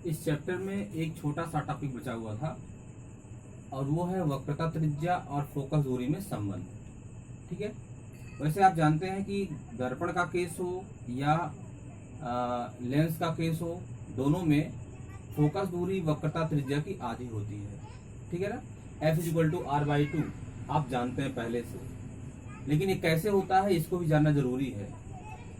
इस चैप्टर में एक छोटा सा टॉपिक बचा हुआ था और वो है वक्रता त्रिज्या और फोकस दूरी में संबंध। ठीक है, वैसे आप जानते हैं कि दर्पण का केस हो या लेंस का केस हो, दोनों में फोकस दूरी वक्रता त्रिज्या की आधी होती है। ठीक है ना, F=R/2 आप जानते हैं पहले से, लेकिन ये कैसे होता है इसको भी जानना जरूरी है।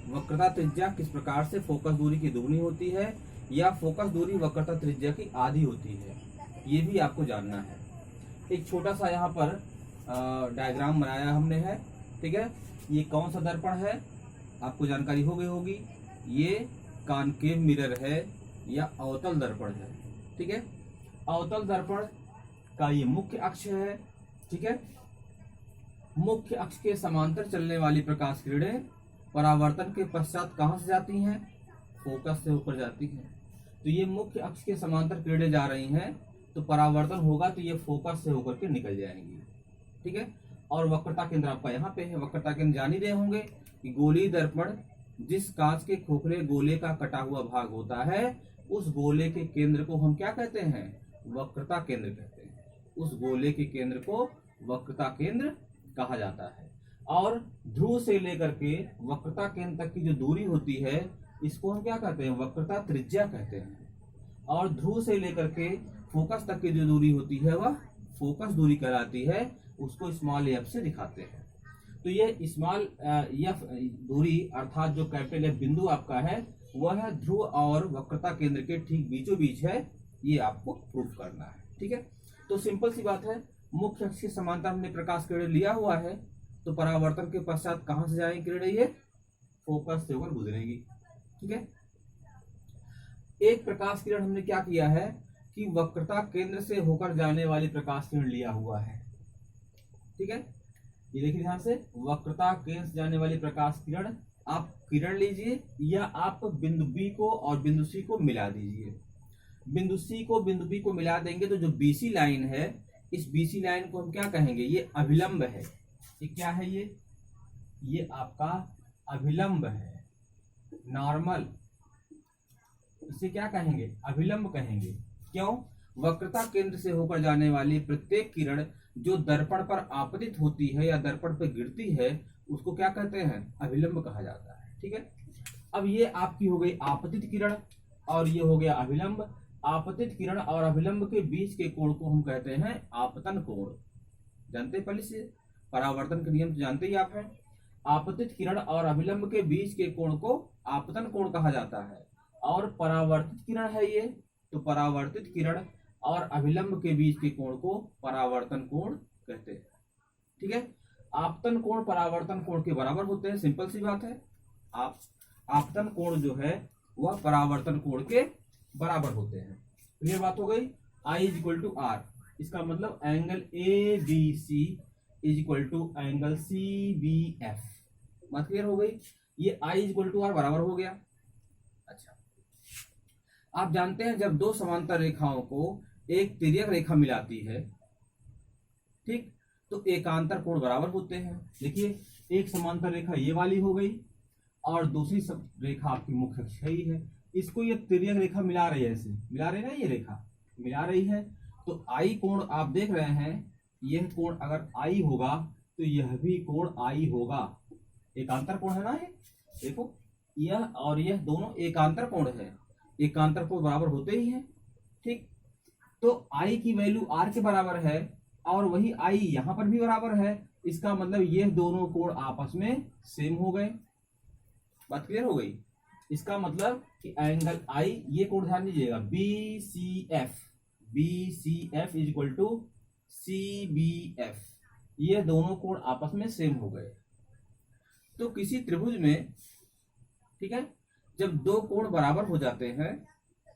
वक्रता त्रिज्या किस प्रकार से फोकस दूरी की दुगनी होती है या फोकस दूरी वक्रता त्रिज्या की आधी होती है, ये भी आपको जानना है। एक छोटा सा यहाँ पर डायग्राम बनाया हमने है। ठीक है, ये कौन सा दर्पण है आपको जानकारी हो गई होगी। ये कॉनकेव मिरर है या अवतल दर्पण है। ठीक है, अवतल दर्पण का ये मुख्य अक्ष है। ठीक है, मुख्य अक्ष के समांतर चलने वाली प्रकाश किरणें परावर्तन के पश्चात कहां से जाती हैं? फोकस से होकर जाती हैं। तो ये मुख्य अक्ष के समांतर किरणें जा रही हैं, तो परावर्तन होगा तो ये फोकस से होकर के निकल जाएंगी। ठीक है, और वक्रता केंद्र आपका यहाँ पे है। वक्रता केंद्र जान ही रहे होंगे कि गोलीय दर्पण जिस कांच के खोखले गोले का कटा हुआ भाग होता है, उस गोले के केंद्र को हम क्या कहते हैं? वक्रता केंद्र कहते हैं। उस गोले के केंद्र को वक्रता केंद्र कहा जाता है। और ध्रुव से लेकर के वक्रता केंद्र तक की जो दूरी होती है, इसको हम क्या कहते हैं? वक्रता त्रिज्या कहते हैं। और ध्रुव से लेकर के फोकस तक की जो दूरी होती है वह फोकस दूरी कहलाती है। उसको स्मॉल एफ से दिखाते हैं। तो ये स्मॉल एफ दूरी अर्थात जो कैपिटल एफ बिंदु आपका है, वह है ध्रुव और वक्रता केंद्र के ठीक बीचों बीच है। ये आपको प्रूफ करना है। ठीक है, तो सिंपल सी बात है, मुख्य अक्ष के समांतर हमने प्रकाश किरण लिया हुआ है, तो परावर्तन के पश्चात कहां से जाएंगी किरणें? ये फोकस से होकर गुजरेगी। ठीक है, एक प्रकाश किरण हमने क्या किया है कि वक्रता केंद्र से होकर जाने वाली प्रकाश किरण लिया हुआ है। ठीक है, ये देखिए ध्यान से, वक्रता केंद्र से जाने वाली प्रकाश किरण, आप किरण लीजिए या आप बिंदु बी को और बिंदु सी को मिला दीजिए। बिंदु सी को बिंदु बी को मिला देंगे तो जो बीसी लाइन है, इस बीसी लाइन को हम क्या कहेंगे? ये अभिलंब है। ये क्या है? ये आपका अभिलंब है, नॉर्मल। इसे क्या कहेंगे? अभिलंब कहेंगे। क्यों? वक्रता केंद्र से होकर जाने वाली प्रत्येक किरण जो दर्पण पर आपतित होती है या दर्पण पर गिरती है, उसको क्या कहते हैं? अभिलंब कहा जाता है। ठीक है, अब ये आपकी हो गई आपतित किरण और ये हो गया अभिलंब। आपतित किरण और अभिलंब के बीच के कोण को हम कहते हैं आपतन कोण। जानते हैं पहले से, परावर्तन के नियम तो जानते ही आप हैं। आपतित किरण और अभिलंब के बीच के कोण को आपतन कोण कहा जाता है। और परावर्तित किरण है ये, तो परावर्तित किरण और अभिलंब के बीच के कोण को परावर्तन कोण कहते हैं। ठीक है, आपतन कोण परावर्तन कोण के बराबर होते हैं। सिंपल सी बात है, आपतन कोण जो है वह परावर्तन कोण के बराबर होते हैं। क्लियर बात हो गई। I=R, इसका मतलब एंगल ABC = एंगल CBF। बात क्लियर हो गई। ये I=R बराबर हो गया। अच्छा, आप जानते हैं जब दो समांतर रेखाओं को एक तिर्यक रेखा मिलाती है, ठीक, तो एकांतर कोण बराबर होते हैं। देखिए, एक समांतर रेखा ये वाली हो गई और दूसरी रेखा आपकी मुख्य अक्ष ही है। इसको ये तिर्यक रेखा मिला रही है, ऐसे मिला रही है ना, ये रेखा मिला रही है। तो आई कोण आप देख रहे हैं, यह कोण अगर आई होगा तो यह भी कोण आई होगा। एकांतर कोण है ना ये, देखो यह और यह दोनों एकांतर कोण है। एकांतर कोण बराबर होते ही हैं। ठीक, तो आई की वैल्यू आर के बराबर है और वही आई यहां पर भी बराबर है। इसका मतलब ये दोनों कोण आपस में सेम हो गए। बात क्लियर हो गई। इसका मतलब कि एंगल आई, ये कोण ध्यान दीजिएगा, BCF = CBF, ये दोनों कोण आपस में सेम हो गए। तो किसी त्रिभुज में, ठीक है, जब दो कोण बराबर हो जाते हैं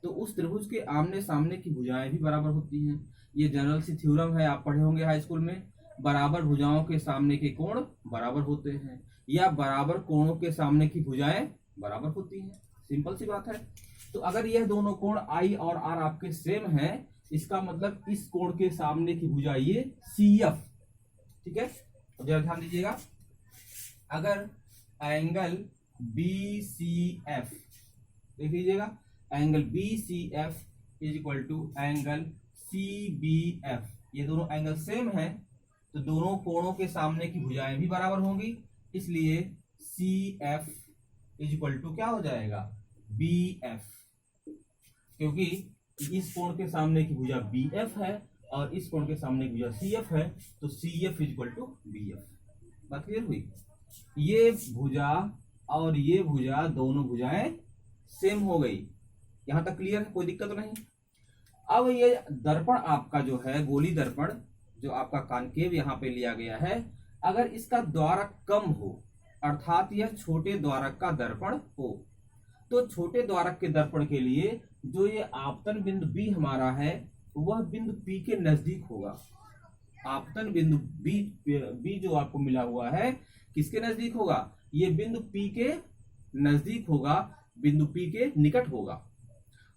तो उस त्रिभुज के आमने सामने की भुजाएं भी बराबर होती हैं। ये जनरल सी थ्योरम है, आप पढ़े होंगे हाई स्कूल में। बराबर भुजाओं के सामने के कोण बराबर होते हैं या बराबर कोणों के सामने की भुजाएं बराबर होती हैं। सिंपल सी बात है। तो अगर यह दोनों कोण I और R आपके सेम हैं, इसका मतलब इस कोण के सामने की भुजा ये CF। ठीक है, अब जरा ध्यान दीजिएगा, अगर एंगल BCF देख लीजिएगा, angle BCF is equal to angle CBF। ये दोनों एंगल सेम है तो दोनों कोणों के सामने की भुजाएं भी बराबर होंगी, इसलिए CF इज इक्वल टू क्या हो जाएगा, BF। क्योंकि इस कोण के सामने की भुजा BF है और इस कोण के सामने की भुजा CF है, तो CF is equal to BF। बात क्लियर हुई। ये भुजा और ये भुजा दोनों भुजाएं सेम हो गई, यहां तक क्लियर है, कोई दिक्कत नहीं। अब ये दर्पण आपका जो है गोली दर्पण, जो आपका कॉनकेव यहाँ पे लिया गया है, अगर इसका द्वारक कम हो अर्थात यह छोटे द्वारक का दर्पण हो, तो छोटे द्वारक के दर्पण के लिए जो ये आपतन बिंदु B हमारा है वह बिंदु P के नजदीक होगा। आपतन बिंदु B जो आपको मिला हुआ है किसके नजदीक होगा, ये बिंदु P के नजदीक होगा, बिंदु P के निकट होगा।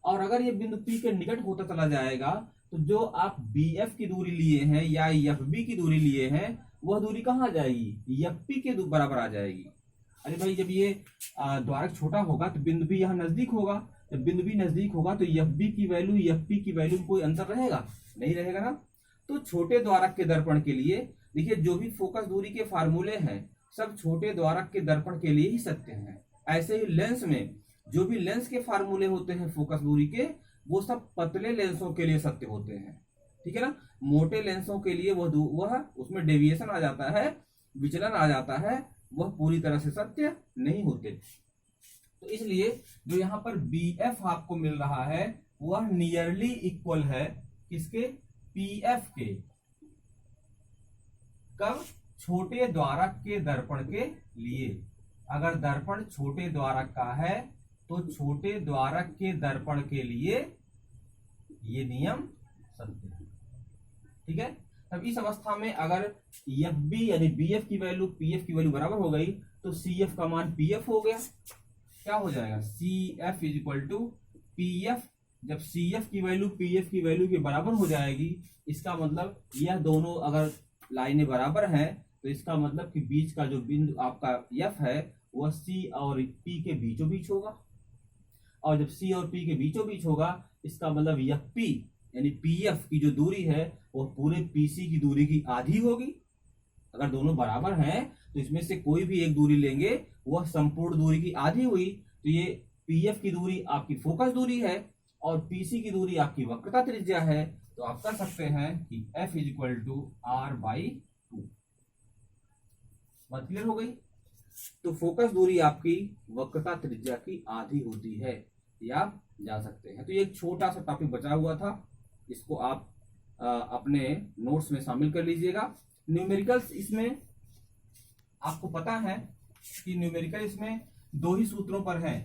और अगर ये बिंदु P के निकट होता चला जाएगा तो जो आप BF की दूरी लिए हैं या FB की दूरी लिए हैं वह दूरी कहाँ आ जाएगी, FP के बराबर आ जाएगी। अरे भाई जब ये द्वारक छोटा होगा तो बिंदु B यहाँ नजदीक होगा, जब बिंदु B नजदीक होगा तो FB की वैल्यू FP की वैल्यू में कोई अंतर रहेगा, नहीं रहेगा ना। तो छोटे द्वारक के दर्पण के लिए देखिए जो भी फोकस दूरी के फार्मूले हैं सब छोटे द्वारक के दर्पण के लिए ही सत्य हैं। ऐसे ही लेंस में जो भी लेंस के फार्मूले होते हैं फोकस दूरी के वो सब पतले लेंसों के लिए सत्य होते हैं, ठीक है ना। मोटे लेंसों के लिए वह उसमें डेविएशन आ जाता है, विचलन आ जाता है, वह पूरी तरह से सत्य नहीं होते। तो इसलिए जो यहाँ पर BF आपको मिल रहा है वह नियरली इक्वल है किसके, PF के। कब, छोटे द्वारक के दर्पण के लिए। अगर दर्पण छोटे द्वारक का है तो छोटे द्वारक के दर्पण के लिए ये नियम सत्य है, ठीक है। तब इस अवस्था में अगर FB यानी BF की वैल्यू PF की वैल्यू बराबर हो गई तो CF का मान PF हो गया। क्या हो जाएगा, CF is equal to PF। जब CF की वैल्यू PF की वैल्यू के बराबर हो जाएगी इसका मतलब यह दोनों अगर लाइनें बराबर हैं तो इसका मतलब कि बीच का जो बिंदु आपका F है वह C और P के बीचों बीच होगा, और जब C और P के बीचों बीच होगा इसका मतलब FP यानी PF की जो दूरी है वो पूरे PC की दूरी की आधी होगी। अगर दोनों बराबर हैं तो इसमें से कोई भी एक दूरी लेंगे वह संपूर्ण दूरी की आधी हुई, तो ये PF की दूरी आपकी फोकस दूरी है और PC की दूरी आपकी वक्रता त्रिज्या है। तो आप कर सकते हैं कि F is equal to R/2। बात क्लियर हो गई। तो फोकस दूरी आपकी वक्रता त्रिज्या की आधी होती है, ये आप जान सकते हैं। तो ये एक छोटा सा टॉपिक बचा हुआ था, इसको आप अपने नोट्स में शामिल कर लीजिएगा। न्यूमेरिकल्स इसमें आपको पता है कि न्यूमेरिकल इसमें दो ही सूत्रों पर है।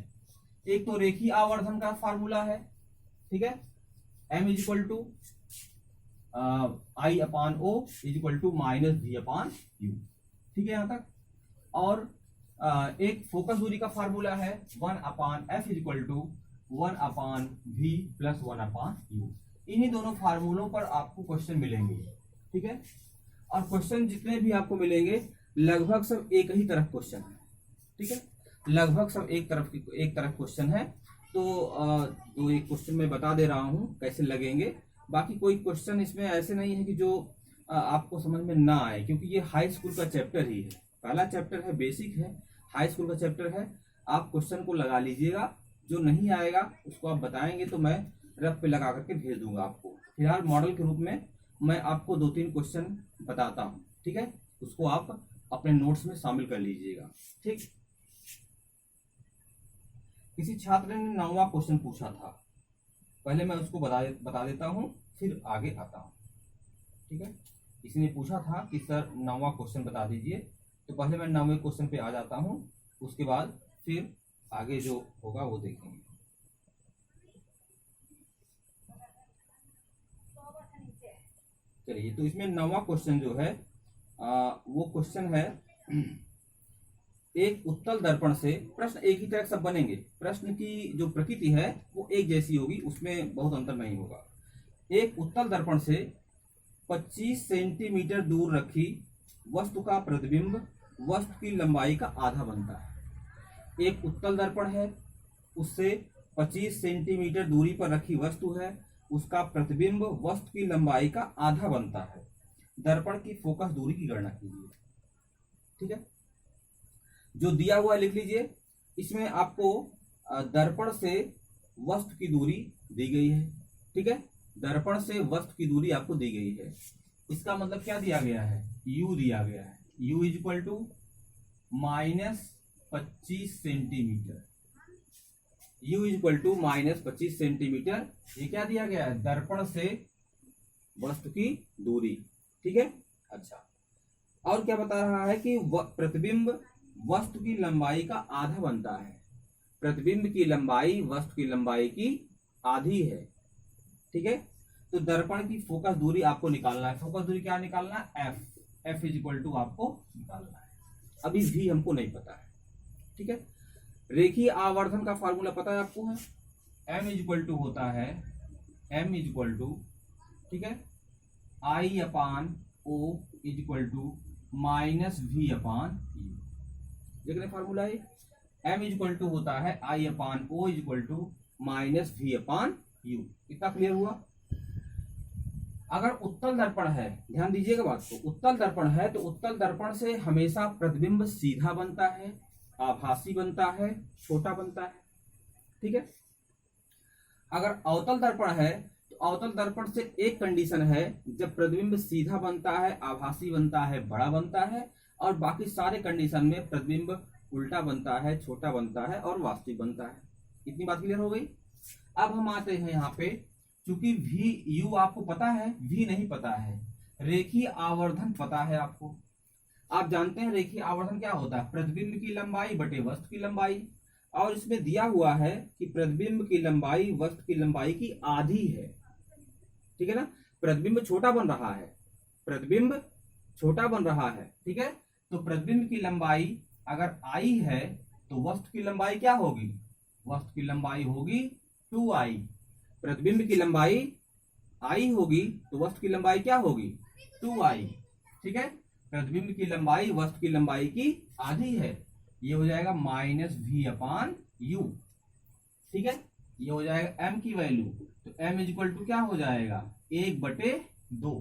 एक तो रेखीय आवर्धन का फार्मूला है, ठीक है, M is equal to I/O is equal to -V/U, ठीक है यहाँ तक। और एक फोकस दूरी का फार्मूला है 1/F is equal to 1/V plus 1/U। इन्हीं दोनों फार्मूलों पर आपको क्वेश्चन मिलेंगे, ठीक है। और क्वेश्चन जितने भी आपको मिलेंगे लगभग सब एक ही तरफ क्वेश्चन है, ठीक है, लगभग सब एक तरफ क्वेश्चन है। तो दो एक क्वेश्चन मैं बता दे रहा हूं कैसे लगेंगे। बाकी कोई क्वेश्चन इसमें ऐसे नहीं है कि जो आपको समझ में ना आए, क्योंकि ये हाई स्कूल का चैप्टर ही है, पहला चैप्टर है, बेसिक है, हाई स्कूल का चैप्टर है। आप क्वेश्चन को लगा लीजिएगा, जो नहीं आएगा उसको आप बताएंगे तो मैं रफ पे लगा करके भेज दूंगा आपको। फिलहाल मॉडल के रूप में मैं आपको 2-3 क्वेश्चन बताता हूँ, ठीक है, उसको आप अपने नोट्स में शामिल कर लीजिएगा, ठीक। किसी छात्र ने 9वां क्वेश्चन पूछा था, पहले मैं उसको बता देता हूँ फिर आगे आता हूँ, ठीक है। किसी ने पूछा था कि सर 9वां क्वेश्चन बता दीजिए, तो पहले मैं 9वें क्वेश्चन पे आ जाता हूँ, उसके बाद फिर आगे जो होगा वो देखेंगे। चलिए, तो इसमें 9वां क्वेश्चन जो है वो क्वेश्चन है एक उत्तल दर्पण से, प्रश्न एक ही तरह सब बनेंगे, प्रश्न की जो प्रकृति है वो एक जैसी होगी, उसमें बहुत अंतर नहीं होगा। एक उत्तल दर्पण से 25 सेंटीमीटर दूर रखी वस्तु का प्रतिबिंब वस्तु की लंबाई का आधा बनता है। एक उत्तल दर्पण है, उससे 25 सेंटीमीटर दूरी पर रखी वस्तु है, उसका प्रतिबिंब वस्तु की लंबाई का आधा बनता है। दर्पण की फोकस दूरी की गणना कीजिए। ठीक है, जो दिया हुआ लिख लीजिए। इसमें आपको दर्पण से वस्तु की दूरी दी गई है। ठीक है, दर्पण से वस्तु की दूरी आपको दी गई है। इसका मतलब क्या दिया गया है, u दिया गया है। u is equal to -25 centimetre. u is equal to -25 centimetre. ये क्या दिया गया है, दर्पण से वस्तु की दूरी। ठीक है, अच्छा, और क्या बता रहा है कि प्रतिबिंब वस्तु की लंबाई का आधा बनता है। प्रतिबिंब की लंबाई वस्तु की लंबाई की आधी है। ठीक है, तो दर्पण की फोकस दूरी आपको निकालना है। फोकस दूरी क्या निकालना है, f इज इक्वल टू आपको निकालना है। अभी v हमको नहीं पता है। ठीक है, रेखीय आवर्धन का फार्मूला पता है आपको, है m इज इक्वल टू होता है, m इज इक्वल टू, ठीक है, I upon O is equal to -v upon u। देख रहे फार्मूला है, m इज इक्वल टू होता है I upon O is equal to -v upon u। इतना क्लियर हुआ। अगर उत्तल दर्पण है, ध्यान दीजिएगा बात को, उत्तल दर्पण है तो उत्तल दर्पण से हमेशा प्रतिबिंब सीधा बनता है, आभासी बनता है, छोटा बनता है। ठीक है, अगर अवतल दर्पण है तो अवतल दर्पण से एक कंडीशन है, जब प्रतिबिंब सीधा बनता है, आभासी बनता है, बड़ा बनता है, और बाकी सारे कंडीशन में प्रतिबिंब उल्टा बनता है, छोटा बनता है और वास्तविक बनता है। इतनी बात क्लियर हो गई। अब हम आते हैं यहाँ पे, चूंकि v u आपको पता है, v नहीं पता है, रेखीय आवर्धन पता है आपको। आप जानते हैं रेखीय आवर्धन क्या होता है, प्रतिबिंब की लंबाई बटे वस्तु की लंबाई। और इसमें दिया हुआ है कि प्रतिबिंब की लंबाई वस्तु की लंबाई की आधी है। ठीक है ना, प्रतिबिंब छोटा बन रहा है, प्रतिबिंब छोटा बन रहा है। ठीक है, तो प्रतिबिंब की लंबाई अगर I है तो वस्तु की लंबाई क्या होगी, वस्तु की लंबाई होगी 2I। प्रतिबिंब की लंबाई I होगी तो वस्तु की लंबाई क्या होगी, 2I। ठीक है, प्रतिबिंब की लंबाई वस्तु की लंबाई की आधी है, ये हो जाएगा -v अपान u। ठीक है, ये हो जाएगा m की वैल्यू, तो m इज इक्वल टू क्या हो जाएगा, 1/2।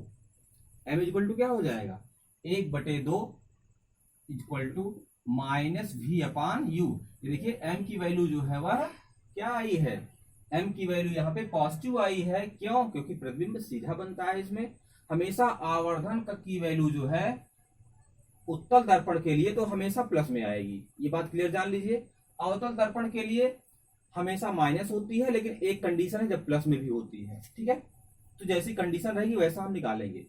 m इज इक्वल टू क्या हो जाएगा, 1/2 equal to -v upon u। देखिए m की वैल्यू जो है वह क्या आई है, m की वैल्यू यहाँ पे पॉजिटिव आई है। क्यों, क्योंकि प्रतिबिंब सीधा बनता है। इसमें हमेशा आवर्धन की वैल्यू जो है उत्तल दर्पण के लिए तो हमेशा प्लस में आएगी, ये बात क्लियर जान लीजिए। अवतल दर्पण के लिए हमेशा माइनस होती है, लेकिन एक कंडीशन है जब प्लस में भी होती है। ठीक है, तो जैसी कंडीशन रहेगी वैसा हम निकालेंगे।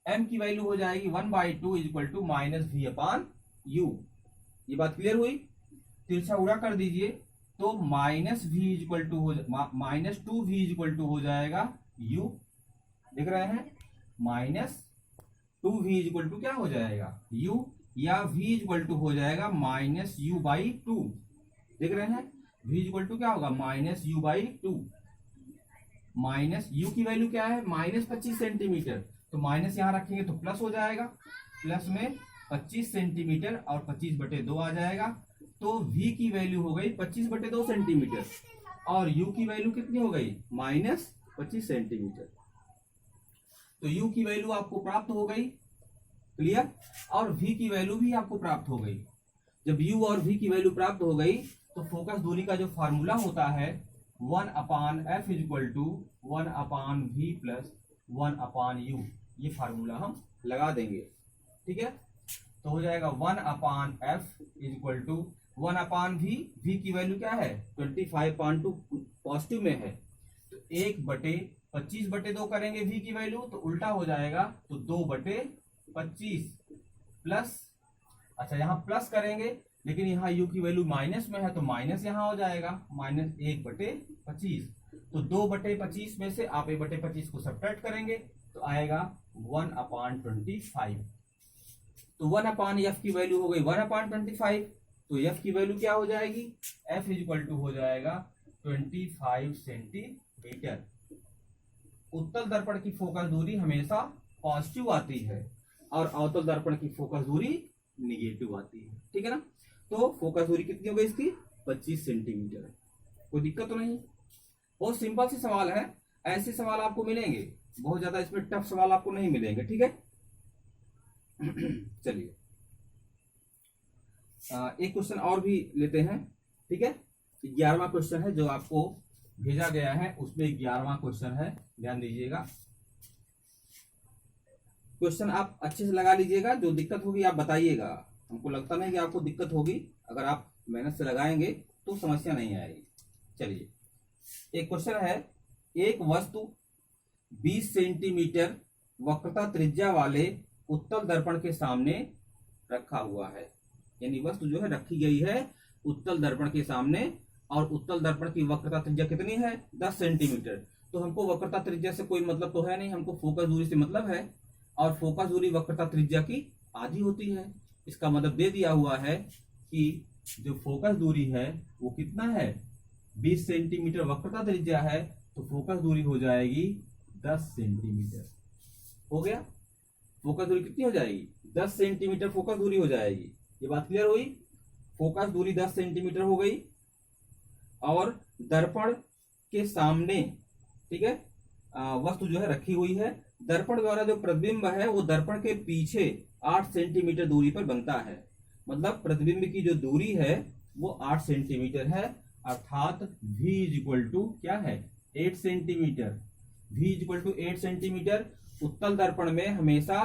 m की वैल्यू हो जाएगी 1/2 is equal to -v upon u। ये बात क्लियर हुई। तिरछा उड़ा कर दीजिए तो -v इज इक्वल टू हो -2v इज इक्वल टू हो जाएगा u। देख रहे हैं, -2v इज इक्वल टू क्या हो जाएगा u, या v इज इक्वल टू हो जाएगा -u/2। देख रहे हैं, v इज इक्वल टू क्या होगा, -u/2। माइनस u की वैल्यू क्या है, -25 सेंटीमीटर, तो माइनस यहाँ रखेंगे तो प्लस हो जाएगा, प्लस में 25 सेंटीमीटर और 25/2 आ जाएगा। तो v की वैल्यू हो गई 25/2 सेंटीमीटर, और u की वैल्यू कितनी हो गई, -25 सेंटीमीटर। तो u की वैल्यू आपको प्राप्त हो गई, क्लियर, और v की वैल्यू भी आपको प्राप्त हो गई। जब u और v की वैल्यू प्राप्त हो गई तो फोकस दूरी का जो फार्मूला होता है 1/f is equal to 1/v plus 1/u, ये फार्मूला हम लगा देंगे। ठीक है, तो हो जाएगा 1/f is equal to 1/v। v की वैल्यू क्या है 25/2 पॉजिटिव में है, तो 1/25/2 करेंगे v की वैल्यू तो उल्टा हो जाएगा, तो 2/25 प्लस, अच्छा यहाँ प्लस करेंगे लेकिन यहाँ u की वैल्यू माइनस में है तो माइनस यहाँ हो जाएगा, -1/25। तो 2/25 में से आप 1/25 को सब्ट्रैक्ट करेंगे तो आएगा 1/25। तो 1/f की वैल्यू हो गई 1/25, तो f की वैल्यू क्या हो जाएगी, f इज इक्वल टू हो जाएगा 25 सेंटीमीटर। उत्तल दर्पण की फोकस दूरी हमेशा पॉजिटिव आती है और अवतल दर्पण की फोकस दूरी निगेटिव आती है। ठीक है ना, तो फोकस दूरी कितनी हो गई इसकी, 25 सेंटीमीटर। कोई दिक्कत तो नहीं। बहुत सिंपल सी सवाल है, ऐसे सवाल आपको मिलेंगे, बहुत ज्यादा इसमें टफ सवाल आपको नहीं मिलेंगे, ठीक है। चलिए एक क्वेश्चन और भी लेते हैं, ठीक है। 11वां क्वेश्चन है जो आपको भेजा गया है, उसमें 11वां क्वेश्चन है, ध्यान दीजिएगा। क्वेश्चन आप अच्छे से लगा लीजिएगा, जो दिक्कत होगी आप बताइएगा। हमको लगता नहीं कि आपको दिक्कत होगी, अगर आप मेहनत से लगाएंगे तो समस्या नहीं आएगी। चलिए एक क्वेश्चन है, एक वस्तु 20 सेंटीमीटर वक्रता त्रिज्या वाले उत्तल दर्पण के सामने रखा हुआ है। यानी वस्तु जो है रखी गई है उत्तल दर्पण के सामने, और उत्तल दर्पण की वक्रता त्रिज्या कितनी है, 10 सेंटीमीटर। तो हमको वक्रता त्रिज्या से कोई मतलब तो है नहीं, हमको फोकस दूरी से मतलब है, और फोकस दूरी वक्रता त्रिज्या की आधी होती है। इसका मतलब दे दिया हुआ है कि जो फोकस दूरी है वो कितना है, 20 सेंटीमीटर वक्रता त्रिज्या है, तो फोकस दूरी हो जाएगी 10 सेंटीमीटर। हो गया, फोकस दूरी कितनी हो जाएगी, 10 सेंटीमीटर फोकस दूरी हो जाएगी। ये बात क्लियर हुई, फोकस दूरी 10 सेंटीमीटर हो गई। और दर्पण के सामने, ठीक है, वस्तु जो है रखी हुई है, दर्पण द्वारा जो प्रतिबिंब है वो दर्पण के पीछे 8 सेंटीमीटर दूरी पर बनता है। मतलब प्रतिबिंब की जो दूरी है वो 8 सेंटीमीटर है, अर्थात v इज इक्वल टू क्या है, 8 centimetre. v is equal to 8 centimetre. उत्तल दर्पण में हमेशा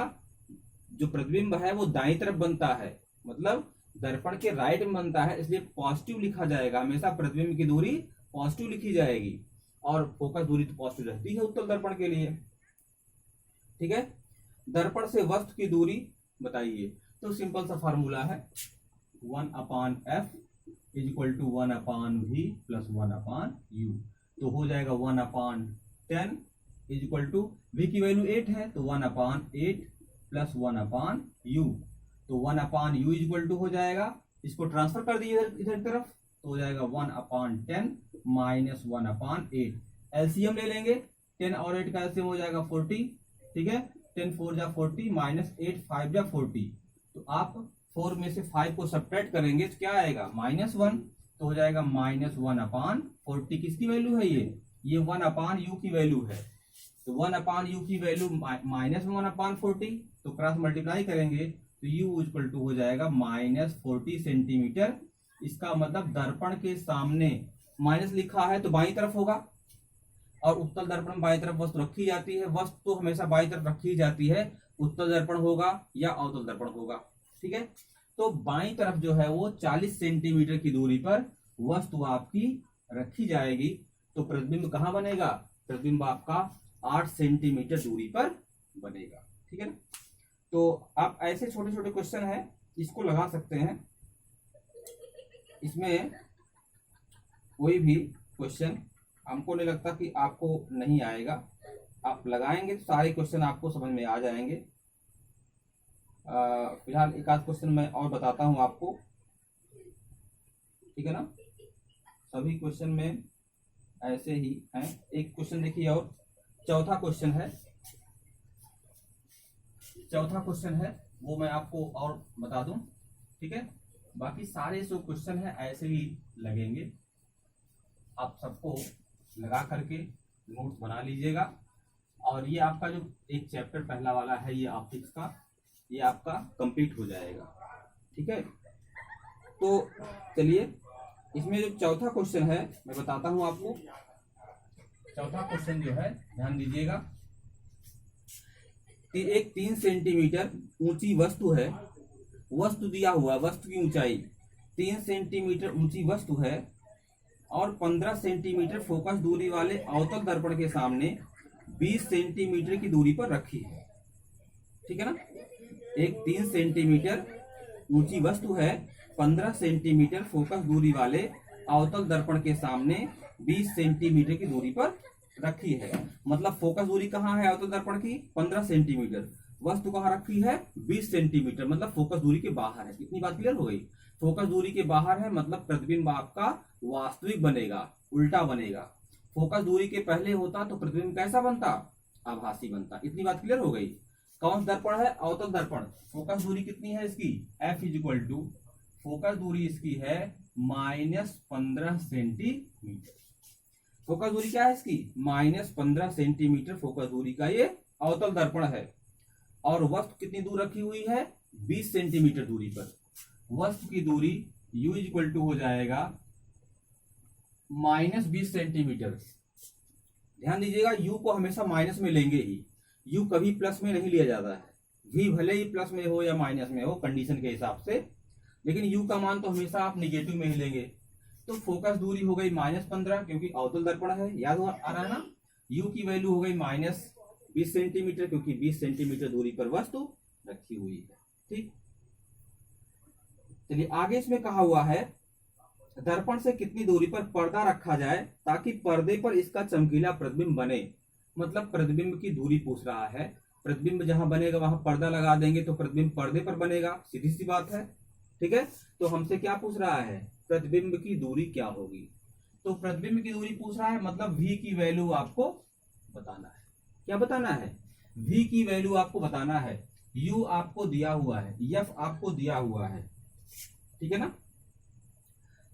जो प्रतिबिंब है वो दाईं तरफ बनता है, मतलब दर्पण के राइट में बनता है, इसलिए पॉजिटिव लिखा जाएगा। हमेशा प्रतिबिंब की दूरी पॉजिटिव लिखी जाएगी, और फोकस दूरी तो पॉजिटिव रहती है उत्तल दर्पण के लिए, ठीक है। दर्पण से वस्तु की दूरी बताइए, तो सिंपल सा फार्मूला है 1/f is equal to 1/v plus 1/u। तो हो जाएगा 1/10 इज इक्वल टू, v की वैल्यू 8 है तो 1/8 प्लस 1/u। तो 1/u इज इक्वल टू हो जाएगा, इसको ट्रांसफर कर दीजिए इधर की तरफ, तो हो जाएगा 1/10 माइनस 1/8। एलसीएम ले लेंगे, 10 और 8 का एलसीएम हो जाएगा 40, ठीक है। 10 4 जा 40 माइनस 8 5 जा 40। तो आप 4 में से 5 को सब्ट्रैक्ट करेंगे तो क्या आएगा, -1। तो हो जाएगा -1/40। किसकी वैल्यू है ये 1/u की वैल्यू है। तो 1/u की वैल्यू -1/40, तो क्रॉस मल्टीप्लाई करेंगे तो u इक्वल टू हो जाएगा -40 सेंटीमीटर। इसका मतलब दर्पण के सामने माइनस लिखा है तो बाईं तरफ होगा, और उत्तल दर्पण में बाईं तरफ वस्तु रखी जाती है, वस्तु तो हमेशा बाईं तरफ रखी जाती है, उत्तल दर्पण होगा या अवतल दर्पण होगा, ठीक है। तो बाईं तरफ जो है वो 40 सेंटीमीटर की दूरी पर वस्तु आपकी रखी जाएगी। तो प्रतिबिंब कहाँ बनेगा, प्रतिबिंब आपका 8 सेंटीमीटर दूरी पर बनेगा, ठीक है ना। तो आप ऐसे छोटे छोटे क्वेश्चन है इसको लगा सकते हैं, इसमें कोई भी क्वेश्चन हमको नहीं लगता कि आपको नहीं आएगा। आप लगाएंगे तो सारे क्वेश्चन आपको समझ में आ जाएंगे। फिलहाल एक आध क्वेश्चन मैं और बताता हूं आपको, ठीक है ना। सभी क्वेश्चन में ऐसे ही हैं। एक क्वेश्चन देखिए, और चौथा क्वेश्चन है वो मैं आपको और बता दूं, ठीक है। बाकी सारे जो क्वेश्चन है ऐसे ही लगेंगे, आप सबको लगा करके नोट्स बना लीजिएगा। और ये आपका जो एक चैप्टर पहला वाला है ये ऑप्टिक्स का, ये आपका कंप्लीट हो जाएगा, ठीक है। तो चलिए इसमें जो चौथा क्वेश्चन है मैं बताता हूं आपको। चौथा क्वेश्चन जो है ध्यान दीजिएगा कि एक 3 सेंटीमीटर ऊंची वस्तु है, वस्तु दिया हुआ, वस्तु की ऊंचाई 3 सेंटीमीटर ऊंची वस्तु है, और 15 सेंटीमीटर फोकस दूरी वाले अवतल दर्पण के सामने 20 सेंटीमीटर की दूरी पर रखी है, ठीक है ना। एक 3 सेंटीमीटर ऊंची वस्तु है, 15 सेंटीमीटर फोकस दूरी वाले अवतल दर्पण के सामने 20 सेंटीमीटर की दूरी पर रखी है। मतलब फोकस दूरी कहाँ है अवतल दर्पण की, 15 सेंटीमीटर, वस्तु कहाँ रखी है, 20 सेंटीमीटर, मतलब फोकस दूरी के बाहर है। इतनी बात क्लियर हो गई। फोकस दूरी के बाहर है मतलब प्रतिबिंब आपका वास्तविक बनेगा, उल्टा बनेगा। फोकस दूरी के पहले होता तो प्रतिबिंब कैसा बनता, आभासी बनता। इतनी बात क्लियर हो गई। कौन सा दर्पण है, अवतल दर्पण। फोकस दूरी कितनी है इसकी, f is equal to, focus दूरी इसकी है -15 सेंटीमीटर। फोकस दूरी क्या है इसकी? -15 सेंटीमीटर फोकस दूरी का ये अवतल दर्पण है। और वस्तु कितनी दूर रखी हुई है? 20 सेंटीमीटर दूरी पर। वस्तु की दूरी u इक्वल टू हो जाएगा -20 सेंटीमीटर। ध्यान दीजिएगा, u को हमेशा माइनस में लेंगे ही, u कभी प्लस में नहीं लिया जाता है। v भले ही प्लस में हो या माइनस में हो कंडीशन के हिसाब से, लेकिन u का मान तो हमेशा आप निगेटिव में ही लेंगे। तो फोकस दूरी हो गई -15, क्योंकि अवतल दर्पण है, याद आ रहा है ना। u की वैल्यू हो गई -20 सेंटीमीटर, क्योंकि 20 सेंटीमीटर दूरी पर वस्तु रखी हुई है। ठीक, चलिए आगे इसमें कहा हुआ है दर्पण से कितनी दूरी पर पर्दा रखा जाए ताकि पर्दे पर इसका चमकीला प्रतिबिंब बने। मतलब प्रतिबिंब की दूरी पूछ रहा है। प्रतिबिंब जहां बनेगा वहां पर्दा लगा देंगे तो प्रतिबिंब पर्दे पर बनेगा, सीधी सी बात है। ठीक है, तो हमसे क्या पूछ रहा है? प्रतिबिंब की दूरी क्या होगी। तो प्रतिबिंब की दूरी पूछ रहा है, मतलब v की वैल्यू आपको बताना है। क्या बताना है? v की वैल्यू आपको बताना है। u आपको दिया हुआ है, f आपको दिया हुआ है, ठीक है ना।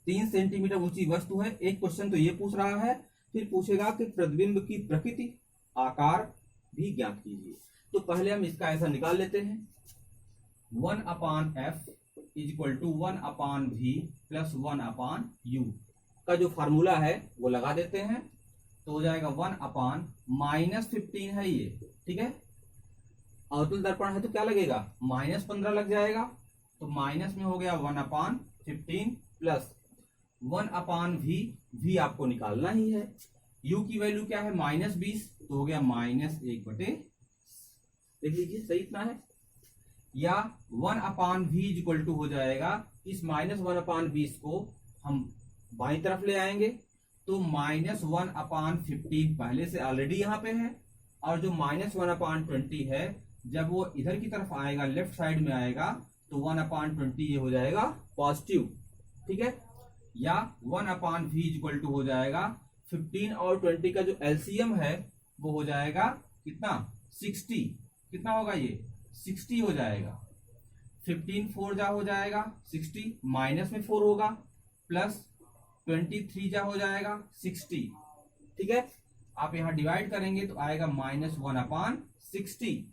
3 सेंटीमीटर ऊंची वस्तु है। एक क्वेश्चन तो ये पूछ रहा है, फिर पूछेगा कि प्रतिबिंब की प्रकृति, आकार भी ज्ञात कीजिए। तो पहले हम इसका ऐसा निकाल लेते हैं, 1/f equal to 1/v plus 1/u का जो फार्मूला है वो लगा देते हैं। तो हो जाएगा 1/-15 है ये, ठीक है। अवतल दर्पण है तो क्या लगेगा? -15 लग जाएगा। तो माइनस में हो गया 1/15 प्लस 1/v, v आपको निकालना ही है। u की वैल्यू क्या है? -20, तो हो गया -1/, देख लीजिए सही इतना है। या 1/v इक्वल टू हो जाएगा, इस -1/20 को हम बाईं तरफ ले आएंगे तो -1/15 पहले से ऑलरेडी यहाँ पे है, और जो -1/20 है जब वो इधर की तरफ आएगा, लेफ्ट साइड में आएगा, तो 1/20 ये हो जाएगा पॉजिटिव, ठीक है। या 1/v इक्वल टू हो जाएगा 15 और 20 का जो एलसीएम है वो हो जाएगा कितना? 60। कितना होगा ये? 60 हो जाएगा। 15 4 जा हो जाएगा 60, माइनस में 4 होगा, प्लस 23 जा हो जाएगा 60, ठीक है। आप यहाँ डिवाइड करेंगे तो आएगा -1/60,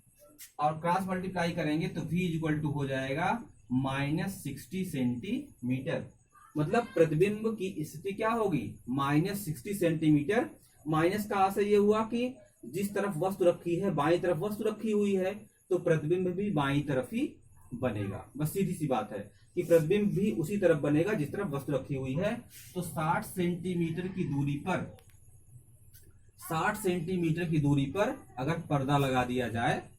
और क्रॉस मल्टीप्लाई करेंगे तो v इक्वल टू हो जाएगा -60 सेंटीमीटर। मतलब प्रतिबिंब की स्थिति क्या होगी? -60 सेंटीमीटर। माइनस का आशय ये हुआ कि जिस तरफ वस्तु रखी है, बाईं तरफ वस्तु रखी हुई है, तो प्रतिबिंब भी बाईं तरफ ही बनेगा। बस सीधी सी बात है कि प्रतिबिंब भी उसी तरफ बनेगा जिस तरफ वस्तु रखी हुई है। तो 60 सेंटीमीटर की दूरी पर, 60 सेंटीमीटर की दूरी पर अगर पर्दा लगा दिया जाए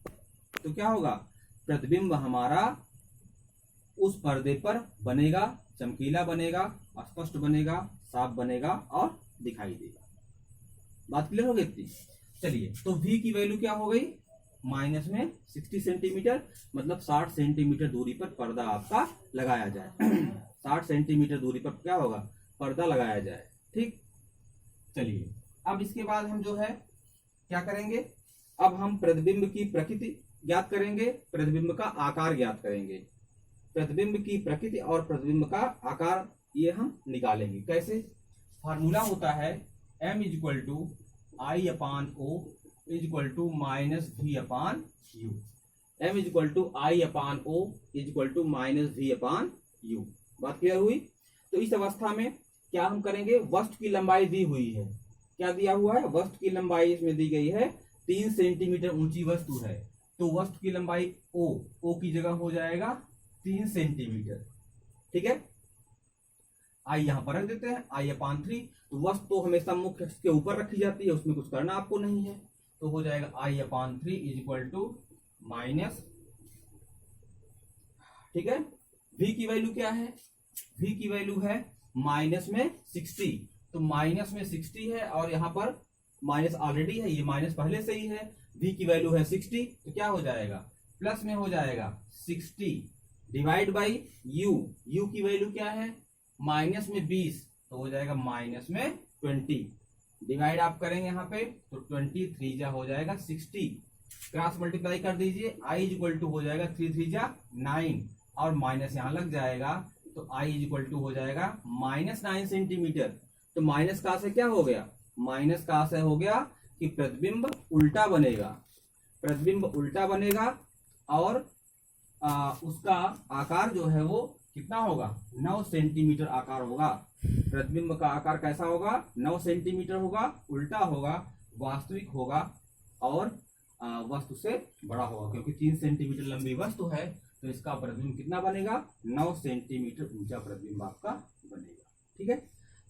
तो क्या होगा? प्रतिबिंब हमारा उस पर्दे पर बनेगा, चमकीला बनेगा, स्पष्ट बनेगा, साफ बनेगा और दिखाई देगा। बात क्लियर हो गई इतनी? चलिए, तो v की वैल्यू क्या हो गई? -60 सेंटीमीटर, मतलब 60 सेंटीमीटर दूरी पर पर्दा आपका लगाया जाए। 60 सेंटीमीटर दूरी पर क्या होगा? पर्दा लगाया जाए, ठीक। चलिए, अब इसके बाद हम जो है क्या करेंगे? अब हम प्रतिबिंब की प्रकृति ज्ञात करेंगे, प्रतिबिंब का आकार ज्ञात करेंगे। प्रतिबिंब की प्रकृति और प्रतिबिंब का आकार ये हम निकालेंगे। कैसे? फार्मूला होता है m equal to I/O equal to -v/u। m equal to I/O equal to -v/u। बात क्लियर हुई? तो इस अवस्था में क्या हम करेंगे? वस्तु की लंबाई दी हुई है। क्या दिया हुआ है? वस्तु की लंबाई इसमें दी गई है 3 सेंटीमीटर ऊंची वस्तु है, तो वस्तु की लंबाई o की जगह हो जाएगा 3 सेंटीमीटर, ठीक है। आई यहां पर रख देते हैं, I/3। तो वस्तु तो हमेशा मुख्य के ऊपर रखी जाती है, उसमें कुछ करना आपको नहीं है। तो हो जाएगा I/3 इक्वल टू माइनस, ठीक है। v की वैल्यू क्या है? v की वैल्यू है माइनस में 60। तो माइनस में 60 है और यहाँ पर माइनस ऑलरेडी है, ये माइनस पहले से ही है। v की वैल्यू है 60, तो क्या हो जाएगा? प्लस में हो जाएगा 60 डिवाइड बाई u की वैल्यू क्या है? माइनस में 20, तो हो जाएगा माइनस में 20। डिवाइड आप करेंगे यहाँ पे तो 23 जा हो जाएगा 60। क्रॉस मल्टीप्लाई कर दीजिए, i इक्वल टू हो जाएगा 3 3 जा 9, और माइनस यहाँ लग जाएगा तो I इज इक्वल टू हो जाएगा -9 सेंटीमीटर। तो माइनस का से क्या हो गया, माइनस का से हो गया कि प्रतिबिंब उल्टा बनेगा, प्रतिबिंब उल्टा बनेगा और उसका आकार जो है वो कितना होगा, 9 सेंटीमीटर आकार होगा। प्रतिबिंब का आकार कैसा होगा, 9 सेंटीमीटर होगा, उल्टा होगा, वास्तविक होगा और वस्तु से बड़ा होगा, क्योंकि 3 सेंटीमीटर लंबी वस्तु है तो इसका प्रतिबिंब कितना बनेगा, 9 सेंटीमीटर ऊंचा प्रतिबिंब आपका बनेगा। ठीक है,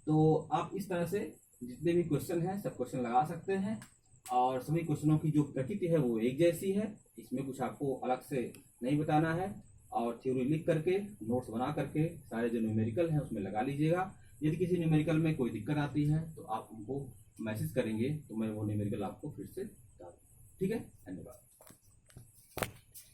तो आप इस तरह से जितने भी क्वेश्चन हैं सब क्वेश्चन लगा सकते हैं और सभी क्वेश्चनों की जो प्रकृति है वो एक जैसी है, इसमें कुछ आपको अलग से नहीं बताना है। और थ्योरी लिख करके नोट्स बना करके सारे जो न्यूमेरिकल हैं उसमें लगा लीजिएगा। यदि किसी न्यूमेरिकल में कोई दिक्कत आती है तो आप हमको मैसेज करेंगे तो मैं वो न्यूमेरिकल आपको फिर से बता दूँ। ठीक है, धन्यवाद।